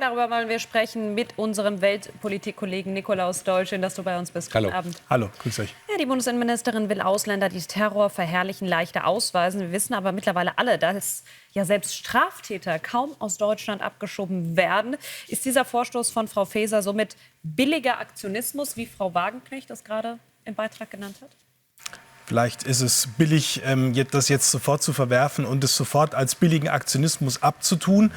darüber wollen wir sprechen mit unserem Weltpolitikkollegen Nikolaus Doll. Schön, dass du bei uns bist. Hallo. Guten Abend. Hallo, grüß euch. Ja, die Bundesinnenministerin will Ausländer, die Terror verherrlichen, leichter ausweisen. Wir wissen aber mittlerweile alle, dass ja selbst Straftäter kaum aus Deutschland abgeschoben werden. Ist dieser Vorstoß von Frau Faeser somit billiger Aktionismus, wie Frau Wagenknecht das gerade im Beitrag genannt hat? Vielleicht ist es billig, das jetzt sofort zu verwerfen und es sofort als billigen Aktionismus abzutun.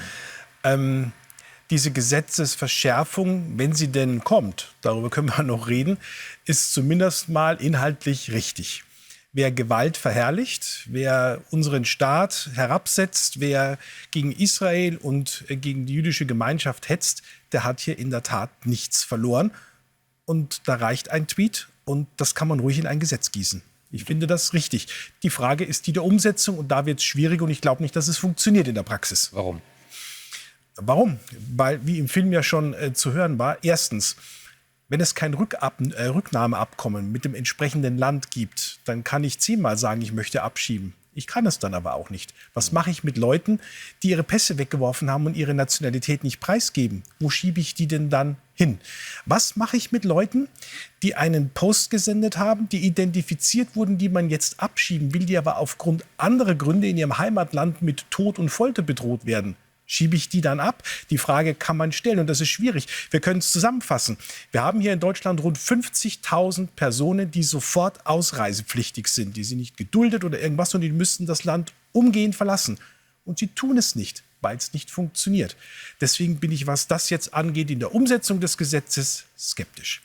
Diese Gesetzesverschärfung, wenn sie denn kommt, darüber können wir noch reden, ist zumindest mal inhaltlich richtig. Wer Gewalt verherrlicht, wer unseren Staat herabsetzt, wer gegen Israel und gegen die jüdische Gemeinschaft hetzt, der hat hier in der Tat nichts verloren. Und da reicht ein Tweet und das kann man ruhig in ein Gesetz gießen. Ich finde das richtig. Die Frage ist die der Umsetzung und da wird es schwierig und ich glaube nicht, dass es funktioniert in der Praxis. Warum? Warum? Weil, wie im Film ja schon zu hören war, erstens, wenn es kein Rücknahmeabkommen mit dem entsprechenden Land gibt, dann kann ich 10-mal sagen, ich möchte abschieben. Ich kann es dann aber auch nicht. Was mache ich mit Leuten, die ihre Pässe weggeworfen haben und ihre Nationalität nicht preisgeben? Wo schiebe ich die denn dann hin? Was mache ich mit Leuten, die einen Post gesendet haben, die identifiziert wurden, die man jetzt abschieben will, die aber aufgrund anderer Gründe in ihrem Heimatland mit Tod und Folter bedroht werden? Schiebe ich die dann ab? Die Frage kann man stellen und das ist schwierig. Wir können es zusammenfassen. Wir haben hier in Deutschland rund 50.000 Personen, die sofort ausreisepflichtig sind. Die sind nicht geduldet oder irgendwas und die müssten das Land umgehend verlassen. Und sie tun es nicht, weil es nicht funktioniert. Deswegen bin ich, was das jetzt angeht, in der Umsetzung des Gesetzes skeptisch.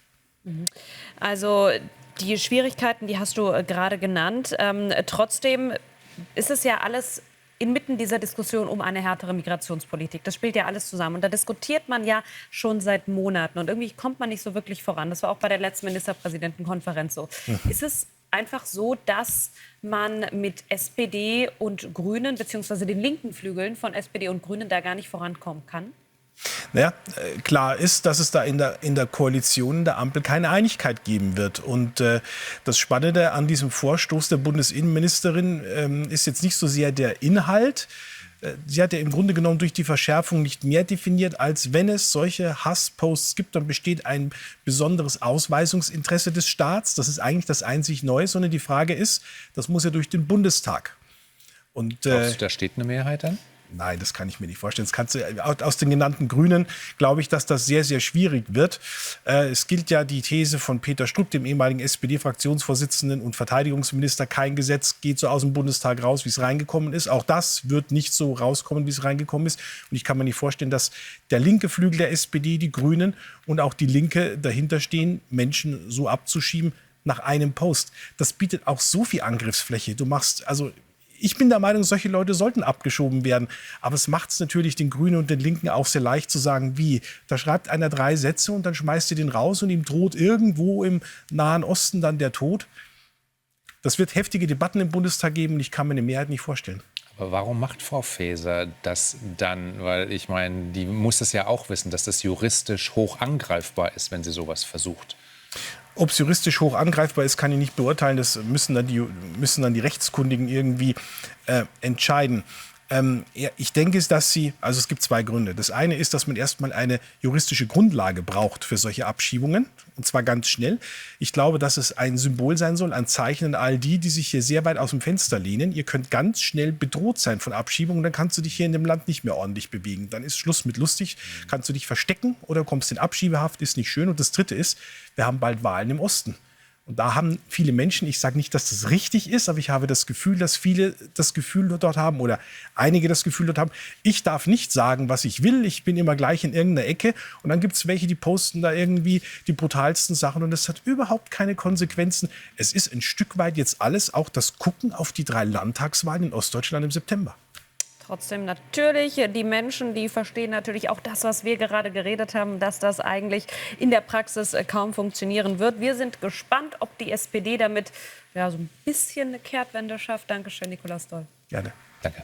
Also die Schwierigkeiten, die hast du gerade genannt. Trotzdem ist es ja alles inmitten dieser Diskussion um eine härtere Migrationspolitik. Das spielt ja alles zusammen. Und da diskutiert man ja schon seit Monaten. Und irgendwie kommt man nicht so wirklich voran. Das war auch bei der letzten Ministerpräsidentenkonferenz so. Ist es einfach so, dass man mit SPD und Grünen, beziehungsweise den linken Flügeln von SPD und Grünen, da gar nicht vorankommen kann? Naja, klar ist, dass es da in der Koalition, in der Ampel keine Einigkeit geben wird. Und das Spannende an diesem Vorstoß der Bundesinnenministerin ist jetzt nicht so sehr der Inhalt. Sie hat ja im Grunde genommen durch die Verschärfung nicht mehr definiert, als wenn es solche Hassposts gibt, dann besteht ein besonderes Ausweisungsinteresse des Staats. Das ist eigentlich das einzig Neue, sondern die Frage ist, das muss ja durch den Bundestag. Und, Glaubst du, da steht eine Mehrheit dann? Nein, das kann ich mir nicht vorstellen. Das kannst du, aus den genannten Grünen glaube ich, dass das sehr, sehr schwierig wird. Es gilt ja die These von Peter Struck, dem ehemaligen SPD-Fraktionsvorsitzenden und Verteidigungsminister, kein Gesetz geht so aus dem Bundestag raus, wie es reingekommen ist. Auch das wird nicht so rauskommen, wie es reingekommen ist. Und ich kann mir nicht vorstellen, dass der linke Flügel der SPD, die Grünen und auch die Linke dahinter stehen, Menschen so abzuschieben nach einem Post. Das bietet auch so viel Angriffsfläche. Ich bin der Meinung, solche Leute sollten abgeschoben werden. Aber es macht es natürlich den Grünen und den Linken auch sehr leicht zu sagen, wie. Da schreibt einer 3 Sätze und dann schmeißt ihr den raus und ihm droht irgendwo im Nahen Osten dann der Tod. Das wird heftige Debatten im Bundestag geben und ich kann mir eine Mehrheit nicht vorstellen. Aber warum macht Frau Faeser das dann? Weil ich meine, die muss es ja auch wissen, dass das juristisch hoch angreifbar ist, wenn sie sowas versucht. Ob es juristisch hoch angreifbar ist, kann ich nicht beurteilen. Das müssen dann die Rechtskundigen irgendwie entscheiden. Ich denke, es gibt 2 Gründe. Das eine ist, dass man erstmal eine juristische Grundlage braucht für solche Abschiebungen. Und zwar ganz schnell. Ich glaube, dass es ein Symbol sein soll, ein Zeichen an all die, die sich hier sehr weit aus dem Fenster lehnen. Ihr könnt ganz schnell bedroht sein von Abschiebungen. Dann kannst du dich hier in dem Land nicht mehr ordentlich bewegen. Dann ist Schluss mit lustig. Kannst du dich verstecken oder kommst in Abschiebehaft. Ist nicht schön. Und das Dritte ist, wir haben bald Wahlen im Osten. Und da haben viele Menschen, ich sage nicht, dass das richtig ist, aber ich habe das Gefühl, dass viele das Gefühl dort haben oder einige das Gefühl dort haben, ich darf nicht sagen, was ich will, ich bin immer gleich in irgendeiner Ecke. Und dann gibt es welche, die posten da irgendwie die brutalsten Sachen und das hat überhaupt keine Konsequenzen. Es ist ein Stück weit jetzt alles auch das Gucken auf die 3 Landtagswahlen in Ostdeutschland im September. Trotzdem natürlich, die Menschen, die verstehen natürlich auch das, was wir gerade geredet haben, dass das eigentlich in der Praxis kaum funktionieren wird. Wir sind gespannt, ob die SPD damit so ein bisschen eine Kehrtwende schafft. Dankeschön, Nikolaus Doll. Gerne. Danke.